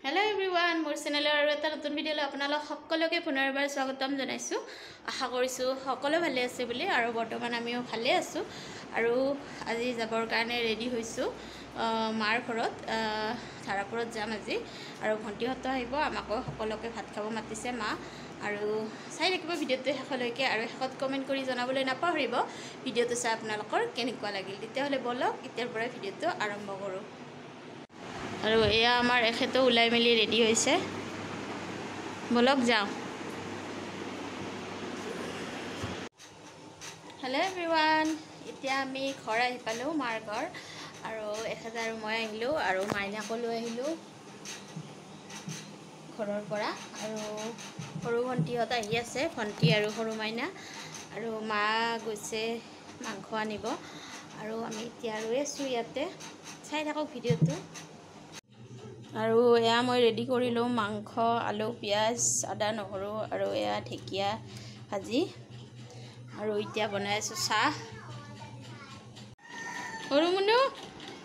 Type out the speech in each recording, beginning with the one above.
Hello everyone, মোৰ চেনেলৰ আৰু এটা নতুন ভিডিঅ'লৈ আপোনালোক সকলোকে পুনৰবাৰ স্বাগতম জনাইছো। আশা কৰিছো সকলো ভালে আছে বুলি আৰু বৰ্তমান আমিও ভালে আছো আৰু আজি যাবৰ কাৰণে ৰেডি হৈছো মাৰ ঘৰত ধাৰাপুৰত যাম আজি আৰু ভণ্টিহঁত আহিব আমাক সকলোকে ভাত খাব মাতিছে মা আৰু চাই থাকিব ভিডিঅ'টো শেষলৈকে আৰু শেষত কমেন্ট কৰি জনাবলৈ নাপাহৰিব ভিডিঅ'টো চাই আপোনালোকৰ কেনেকুৱা লাগিল। তেতিয়াহ'লে বলক এতিয়াৰ পৰা ভিডিঅ'টো আৰম্ভ কৰো। আৰু এয়া আমাৰ এখেতো ওলাই মেলি ৰেডি হৈছে বলক যাও। হেল্ল' এভৰিৱান, এতিয়া আমি ঘৰ আহি পালোঁ মাৰ ঘৰ আৰু এখেত আৰু মই আহিলোঁ আৰু মাইনাকো লৈ আহিলোঁ ঘৰৰ পৰা আৰু সৰু ভণ্টিহঁত আহি আছে, ভণ্টি আৰু সৰু মাইনা আৰু মা গৈছে মাংস আনিব আৰু আমি এতিয়া ৰৈ আছোঁ ইয়াতে। চাই থাকক ভিডিঅ'টো। আৰু এয়া মই ৰেডি কৰিলোঁ মাংস, আলু, পিঁয়াজ, আদা, নহৰু আৰু এয়া ঢেকীয়া ভাজি আৰু এতিয়া বনাই আছোঁ চাহ। সৰু মুনু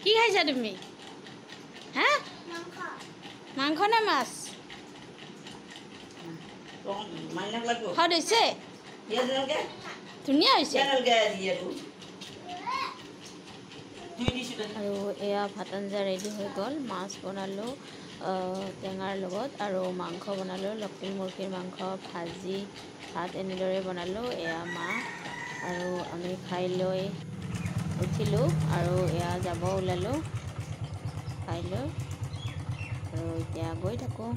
কি খাইছা তুমি? হা মাংস নে মাছ? সোৱাদ হৈছে? ধুনীয়া হৈছে। আৰু এয়া ভাত আঞ্জা ৰেডি হৈ গ'ল। মাছ বনালোঁ টেঙাৰ লগত আৰু মাংস বনালোঁ, লোকেল মুৰ্গীৰ মাংস, ভাজি, ভাত এনেদৰে বনালোঁ। এয়া মা আৰু আমি খাই লৈ উঠিলোঁ আৰু এয়া যাব ওলালোঁ খাই লৈ আৰু এতিয়া গৈ থাকোঁ।